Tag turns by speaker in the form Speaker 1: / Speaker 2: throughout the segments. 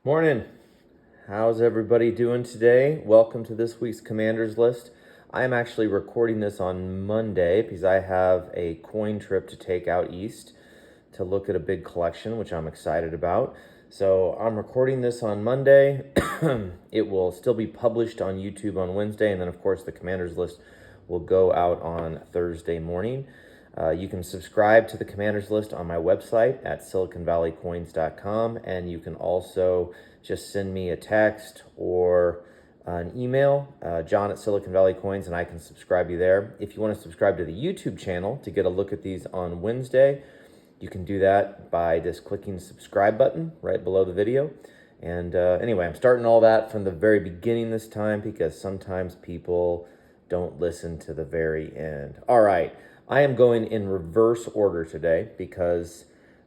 Speaker 1: Morning. How's everybody doing today? Welcome to this week's Commanders List. I am actually recording this on Monday because I have a coin trip to take out east to look at a big collection, which I'm excited about. So I'm recording this on Monday. It will still be published on YouTube on Wednesday, and then of course the Commanders List will go out on Thursday morning. You can subscribe to the Commanders List on my website at siliconvalleycoins.com, and you can also just send me a text or an email, John at Silicon Valley Coins, and I can subscribe you there. If you want to subscribe to the YouTube channel to get a look at these on Wednesday, you can do that by just clicking the subscribe button right below the video. And anyway, I'm starting all that from the very beginning this time because sometimes people don't listen to the very end. All right, I am going in reverse order today because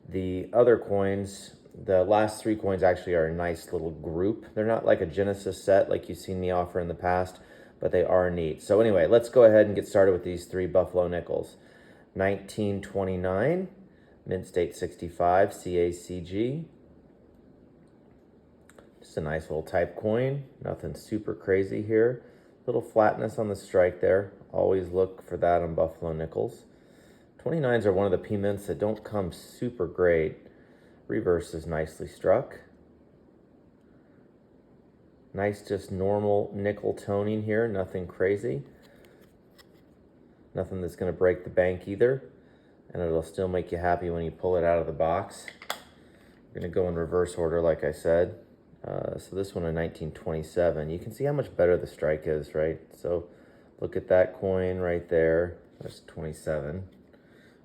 Speaker 1: the other coins, the last three coins actually are a nice little group. They're not like a Genesis set like you've seen me offer in the past, but they are neat. So anyway, let's go ahead and get started with these three Buffalo nickels. 1929, Mint State 65 CACG. Just a nice little type coin, nothing super crazy here. Little flatness on the strike there. Always look for that on Buffalo nickels. 29s are one of the P mints that don't come super great. Reverse is nicely struck. Nice, just normal nickel toning here, nothing crazy. Nothing that's going to break the bank either. And it'll still make you happy when you pull it out of the box. We're going to go in reverse order, like I said. So this one in 1927, you can see how much better the strike is, right? So look at that coin right there. That's 27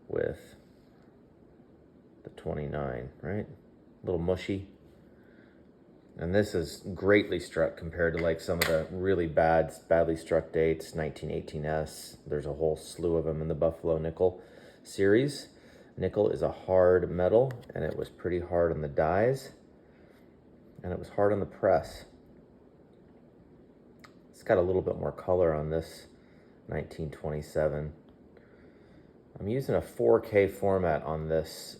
Speaker 1: with the 29, right? A little mushy. And this is greatly struck compared to like some of the really badly struck dates. 1918S, there's a whole slew of them in the Buffalo nickel series. Nickel is a hard metal, and it was pretty hard on the dies. And it was hard on the press. It's got a little bit more color on this 1927. I'm using a 4K format on this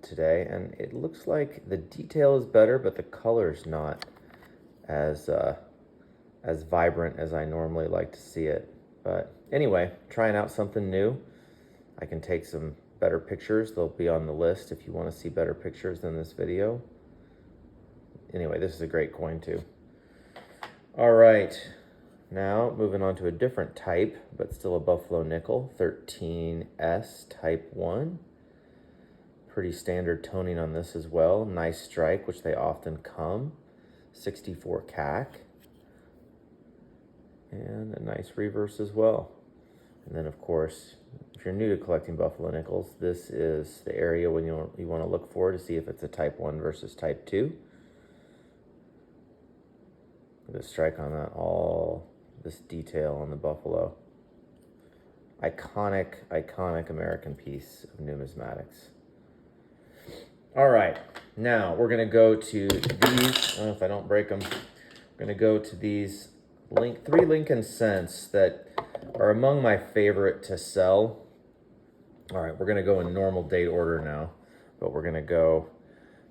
Speaker 1: today, and it looks like the detail is better, but the color's not as vibrant as I normally like to see it. But anyway, trying out something new. I can take some better pictures. They'll be on the list if you want to see better pictures than this video. Anyway, this is a great coin too. All right, now moving on to a different type, but still a Buffalo nickel, 13S type 1. Pretty standard toning on this as well. Nice strike, which they often come. 64 CAC. And a nice reverse as well. And then of course, if you're new to collecting Buffalo nickels, this is the area when you want to look for to see if it's a type 1 versus type 2. The strike on that, all this detail on the Buffalo. Iconic American piece of numismatics. All right, now we're gonna go to these, if I don't break them, we're gonna go to these three Lincoln cents that are among my favorite to sell. All right, we're gonna go in normal date order now, but we're gonna go,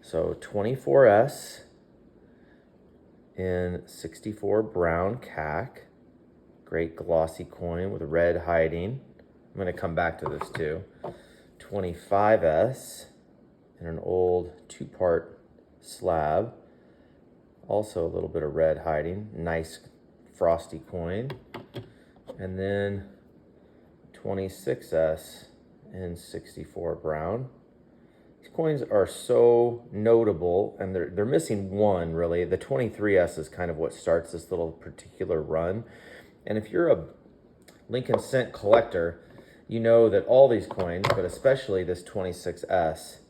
Speaker 1: so 24S, in 64 brown CAC, great glossy coin with red hiding. I'm going to come back to this too. 25S in an old two-part slab, also a little bit of red hiding, nice frosty coin. And then 26S in 64 brown. These coins are so notable, and they're missing one, really. The 23S is kind of what starts this little particular run. And if you're a Lincoln Cent collector, you know that all these coins, but especially this 26S,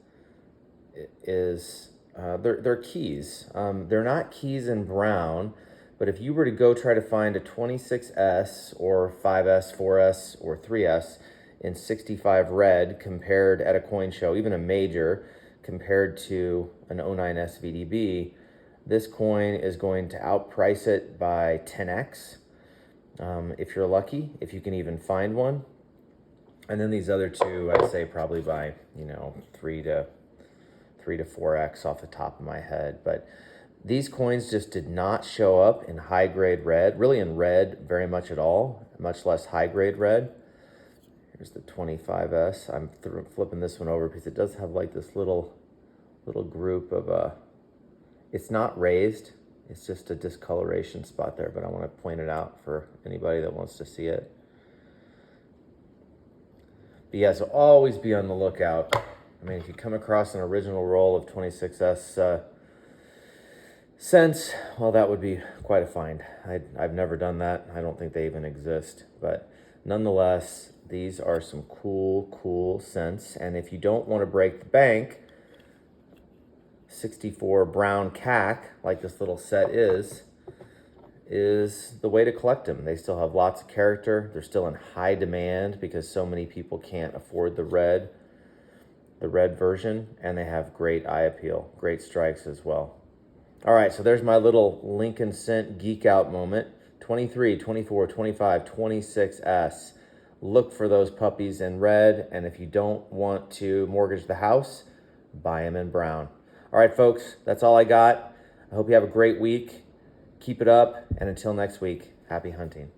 Speaker 1: is they're keys. They're not keys in brown, but if you were to go try to find a 26S or 5S, 4S, or 3S in 65 red compared at a coin show, even a major, compared to an 09 SVDB, this coin is going to outprice it by 10x. If you're lucky, if you can even find one. And then these other two, I'd say probably by, 3 to 4x off the top of my head. But These coins just did not show up in high grade red, really in red very much at all, much less high grade red. Here's the 25S. I'm flipping this one over because it does have like this little group of, it's not raised, it's just a discoloration spot there, but I want to point it out for anybody that wants to see it. But yeah, so always be on the lookout. I mean, if you come across an original roll of 26S cents, well, that would be quite a find. I've never done that. I don't think they even exist, but nonetheless, these are some cool cents. And if you don't want to break the bank, 64 brown CAC, like this little set is the way to collect them. They still have lots of character. They're still in high demand because so many people can't afford the red version, and they have great eye appeal, great strikes as well. All right, so there's my little Lincoln Cent geek out moment. 23, 24, 25, 26S. Look for those puppies in red, and if you don't want to mortgage the house, buy them in brown. All right, folks, that's all I got. I hope you have a great week. Keep it up, and until next week, happy hunting.